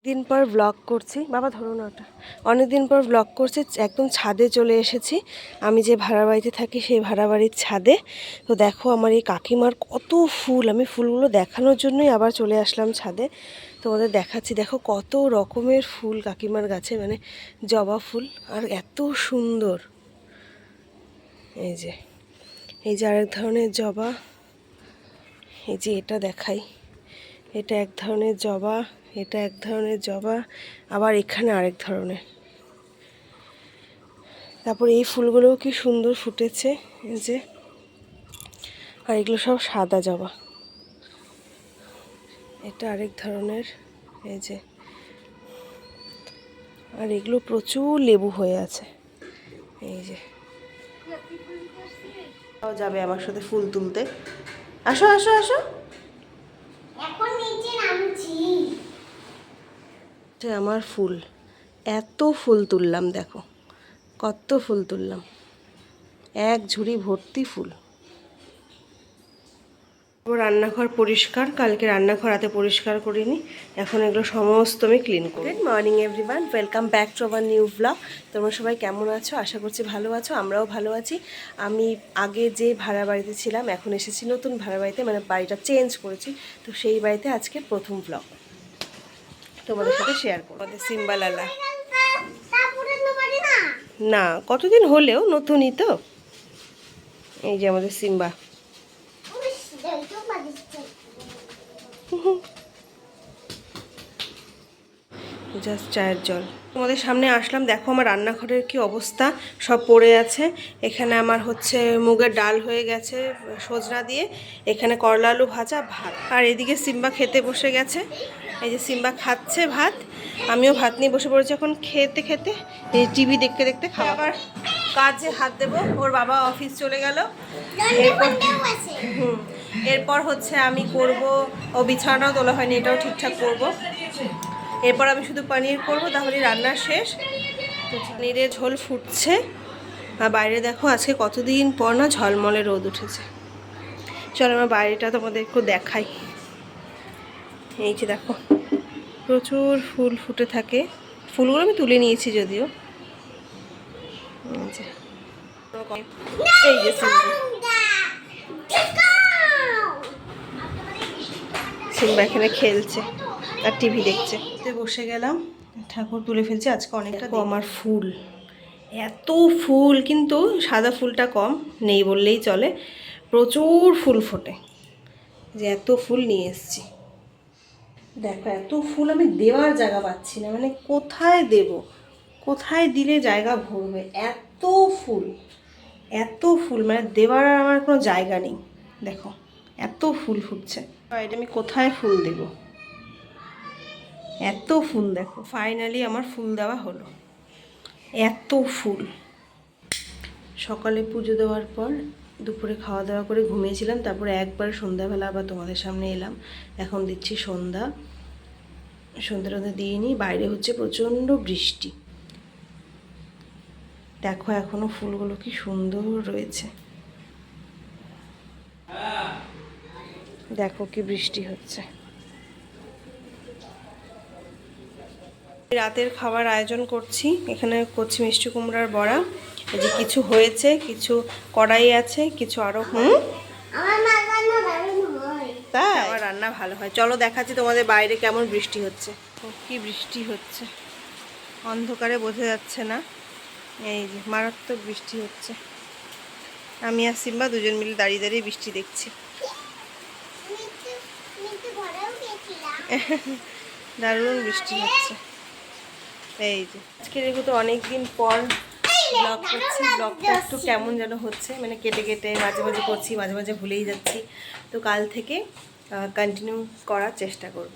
দিন পর ব্লগ করছি, বাবা ধরো না ওটা। অনেক দিন পর ব্লগ করছি, একদম ছাদে চলে এসেছি। আমি যে ভাড়া বাড়িতে থাকি সেই ভাড়া বাড়ির ছাদে। তো দেখো আমার এই কাকিমার কত ফুল, আমি ফুলগুলো দেখানোর জন্যই আবার চলে আসলাম ছাদে। তোমাদের দেখাচ্ছি, দেখো কত রকমের ফুল কাকিমার গাছে, মানে জবা ফুল, আর এত সুন্দর। এই যে আরেক ধরনের জবা, এই যে এটা দেখাই, এটা এক ধরনের জবা, এটা এক ধরনের জবা, আবার এখানে আরেক ধরনের। তারপর এই ফুলগুলোও কি সুন্দর ফুটেছে, এই যে। আর এগুলো সব সাদা জবা, এটা আরেক ধরনের, এই যে। আর এগুলো প্রচুর লেবু হয়ে আছে, এই যে। যাবে আমার সাথে ফুল তুলতে, আসো আসো আসো। আমার ফুল, এত ফুল তুললাম, দেখো কত ফুল তুললাম, এক ঝুড়ি ভর্তি ফুল। রান্নাঘর পরিষ্কার, কালকে রান্নাঘর রাতে পরিষ্কার করিনি, এখন এগুলো সমস্ত আমি ক্লিন করি। Good morning everyone, welcome back to our new blog. তোমরা সবাই কেমন আছো? আশা করছি ভালো আছো, আমরাও ভালো আছি। আমি আগে যে ভাড়া বাড়িতে ছিলাম, এখন এসেছি নতুন ভাড়া বাড়িতে, মানে বাড়িটা চেঞ্জ করেছি। তো সেই বাড়িতে আজকে প্রথম ব্লগ তোমাদের সাথে শেয়ার করবো। আমাদের সিম্বালালা না, কতদিন হলেও নতুনই তো। এই যে আমাদের সিম্বা, জাস্ট চায়ের জল। তোমাদের সামনে আসলাম, দেখো আমার রান্নাঘরের কি অবস্থা, সব পড়ে আছে। এখানে আমার হচ্ছে মুগের ডাল হয়ে গেছে সজনা দিয়ে, এখানে করলা আলু ভাজা, ভাত। আর এদিকে সিম্বা খেতে বসে গেছে, এই যে সিম্বা খাচ্ছে ভাত, আমিও ভাত নিয়ে বসে পড়েছি এখন খেতে খেতে, এই টিভি দেখতে দেখতে খাওয়া। আবার কাজে হাত দেবো, ওর বাবা অফিস চলে গেল। এরপর হচ্ছে আমি করব, ও বিছানাও তোলা হয়নি, এটাও ঠিকঠাক করব। এরপর আমি শুধু পনির করব, তাহলে রান্না শেষ। তো পনিরের ঝোল ফুটছে, আর বাইরে দেখো আজকে কতদিন পর না ঝলমলে রোদ উঠেছে। চলো আমার বাইরেটা তোমাদের একটু দেখাই। এই যে দেখো প্রচুর ফুল ফুটে থাকে, ফুলগুলো আমি তুলে নিয়েছি যদিও। এই যে সিম্বা এখানে খেলছে আর টিভি দেখছে। বসে গেলাম, ঠাকুর তুলে ফেলছে আজকে অনেকটা। আমার ফুল, এত ফুল, কিন্তু সাদা ফুলটা কম, নেই বললেই চলে, প্রচুর ফুল ফোটে। যে এত ফুল নিয়ে এসেছি, দেখো এত ফুল আমি দেওয়ার জায়গা পাচ্ছি না, মানে কোথায় দেব, কোথায় দিলে জায়গা ভরবে, এত ফুল, এত ফুল, মানে দেওয়ার আর আমার কোনো জায়গা নেই। দেখো এত ফুল ফুটছে, এটা আমি কোথায় ফুল দেব, এত ফুল। দেখো ফাইনালি আমার ফুল দেওয়া হলো, এত ফুল। সকালে পুজো দেওয়ার পর দুপুরে খাওয়া দাওয়া করে ঘুমিয়েছিলাম, তারপরে একবার সন্ধ্যাবেলা আবার তোমাদের সামনে এলাম। এখন দিচ্ছি সন্ধ্যা, সন্ধ্যাটা দিয়ে নিই। বাইরে হচ্ছে প্রচণ্ড বৃষ্টি, দেখো এখনো ফুলগুলো কি সুন্দর রয়েছে, দেখো কি বৃষ্টি হচ্ছে। রাতের খাবার আয়োজন করছি, এখানে করছি মিষ্টি কুমড়ার বড়া। এই যে কিছু হয়েছে, কিছু কড়াই আছে, কিছু আরো তাই আমার রান্না ভালো হয়। চলো দেখাচ্ছি তোমাদের বাইরে কেমন বৃষ্টি হচ্ছে। কি বৃষ্টি হচ্ছে, অন্ধকারে বোঝা যাচ্ছে না। এই যে মারাত্মক বৃষ্টি হচ্ছে, আমি আর সিম্বা দুজন মিলে দাঁড়িয়ে দাঁড়িয়ে বৃষ্টি দেখছি। দারুণ বৃষ্টি হচ্ছে। এই যে আজকে যেহেতু অনেকদিন পর ব্লগ করছি, ব্লগটা একটু কেমন যেন হচ্ছে, মানে কেটে কেটে মাঝে মাঝে করছি, মাঝে মাঝে ভুলেই যাচ্ছি। তো কাল থেকে কন্টিনিউ করার চেষ্টা করব।